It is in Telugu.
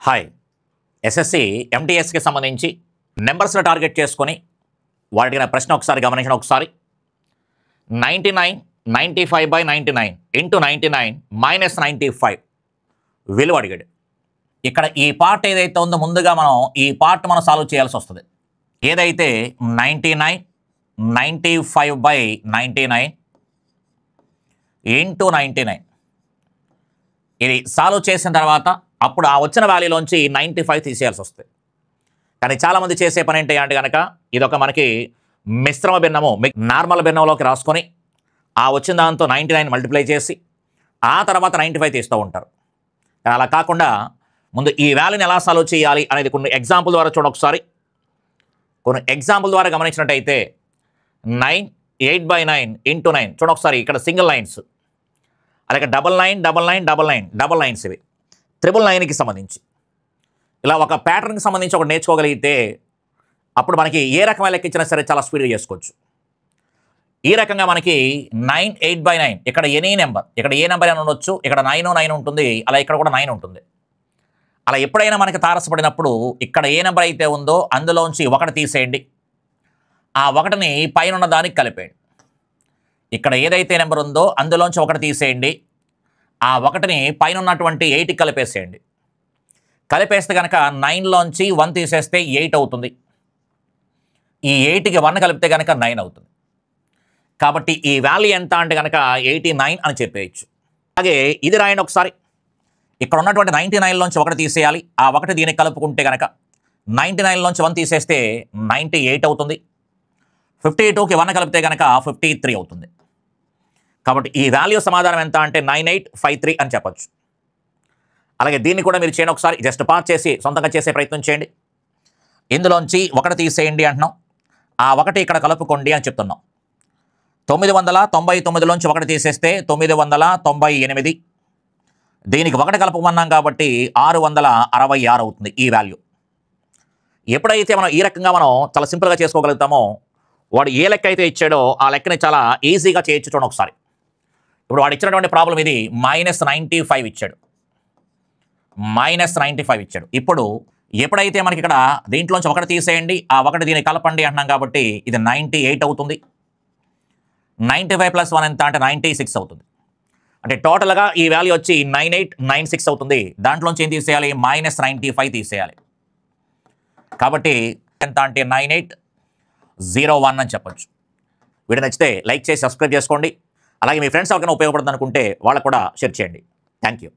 హాయ్ ఎస్ఎస్సి ఎంటీఎస్కి సంబంధించి నెంబర్స్ని టార్గెట్ చేసుకొని వాడిన ప్రశ్న ఒకసారి గమనించండి. ఒకసారి 99 95/99 ఇంటూ 99 మైనస్ 95 విలువ అడిగాడు. ఇక్కడ ఈ పార్ట్ ఏదైతే ఉందో ముందుగా మనం ఈ పార్ట్ మనం సాల్వ్ చేయాల్సి వస్తుంది. ఏదైతే 99 95/99 ఇంటూ 99 ఇది సాల్వ్ చేసిన తర్వాత అప్పుడు ఆ వచ్చిన వాల్యూలోంచి 95 తీసేయాల్సి వస్తుంది. కానీ చాలామంది చేసే పని ఏంటి అంటే కనుక ఇదొక మనకి మిశ్రమ భిన్నము నార్మల్ భిన్నంలోకి రాసుకొని ఆ వచ్చిన దాంతో 99 మల్టిప్లై చేసి ఆ తర్వాత 95 తీస్తూ ఉంటారు. కానీ అలా కాకుండా ముందు ఈ వాల్యూని ఎలా సాల్వ్ చేయాలి అనేది కొన్ని ఎగ్జాంపుల్ ద్వారా చూడండి. ఒకసారి కొన్ని ఎగ్జాంపుల్ ద్వారా గమనించినట్టయితే 9 8/9 ఇంటూ 9 చూడండి ఒకసారి. ఇక్కడ సింగిల్ లైన్స్, అలాగే 99 లైన్స్ ఇవి 999కి సంబంధించి ఇలా ఒక ప్యాటర్న్కి సంబంధించి ఒకటి నేర్చుకోగలిగితే అప్పుడు మనకి ఏ రకమైన లెక్కించినా సరే చాలా స్పీడ్గా చేసుకోవచ్చు. ఈ రకంగా మనకి 9 8/9 ఇక్కడ ఎనీ నెంబర్, ఇక్కడ ఏ నెంబర్ అయినా ఉండొచ్చు, ఇక్కడ 9 ఉంటుంది, అలా ఇక్కడ కూడా 9 ఉంటుంది. అలా ఎప్పుడైనా మనకి తారసపడినప్పుడు ఇక్కడ ఏ నెంబర్ అయితే ఉందో అందులోంచి 1 తీసేయండి, ఆ 1ని పైన ఉన్న దానికి కలిపేయండి. ఇక్కడ ఏదైతే నెంబర్ ఉందో అందులోంచి 1 తీసేయండి, ఆ 1ని పైన ఉన్నటువంటి 8కి కలిపేసేయండి. కలిపేస్తే కనుక 9లోంచి 1 తీసేస్తే 8 అవుతుంది. ఈ 8కి 1 కలిపితే కనుక 9 అవుతుంది. కాబట్టి ఈ వాల్యూ ఎంత అంటే కనుక 89 అని చెప్పేయచ్చు. అలాగే ఇది రాయండి ఒకసారి. ఇక్కడ ఉన్నటువంటి 99లోంచి 1 తీసేయాలి, ఆ 1 దీనికి కలుపుకుంటే కనుక 99లోంచి 1 తీసేస్తే 98 అవుతుంది. 52కి 1 కలిపితే కనుక 53 అవుతుంది. కాబట్టి ఈ వాల్యూ సమాధానం ఎంత అంటే 9853 అని చెప్పచ్చు. అలాగే దీన్ని కూడా మీరు చేయండి ఒకసారి. జస్ట్ పాస్ చేసి సొంతంగా చేసే ప్రయత్నం చేయండి. ఇందులోంచి 1 తీసేయండి అంటున్నాం, ఆ 1 ఇక్కడ కలుపుకోండి అని చెప్తున్నాం. 999లోంచి 1 తీసేస్తే 998, దీనికి 1 కలపమన్నాం కాబట్టి 666 అవుతుంది ఈ వాల్యూ. ఎప్పుడైతే మనం ఈ రకంగా మనం చాలా సింపుల్గా చేసుకోగలుగుతామో వాడు ఏ లెక్క అయితే ఇచ్చాడో ఆ లెక్కని చాలా ఈజీగా చేయొచ్చు. చూడండి ఒకసారి. ఇప్పుడు వాడు ఇచ్చినటువంటి ప్రాబ్లం ఇది -95 ఇచ్చాడు, -95 ఇచ్చాడు. ఇప్పుడు ఎప్పుడైతే మనకి ఇక్కడ దీంట్లోంచి 1 తీసేయండి, ఆ 1 దీన్ని కలపండి అంటున్నాం కాబట్టి ఇది 98 అవుతుంది. 95 + 1 ఎంత అంటే 96 అవుతుంది. అంటే టోటల్గా ఈ వాల్యూ వచ్చి 9896 అవుతుంది. దాంట్లోంచి ఏం తీసేయాలి? -95 తీసేయాలి. కాబట్టి ఎంత అంటే 9801 అని చెప్పొచ్చు. వీడియో నచ్చితే లైక్ చేసి సబ్స్క్రైబ్ చేసుకోండి. అలాగే మీ ఫ్రెండ్స్ ఎవరికైనా ఉపయోగపడుతుంది అనుకుంటే వాళ్ళకు కూడా షేర్ చేయండి. Thank you.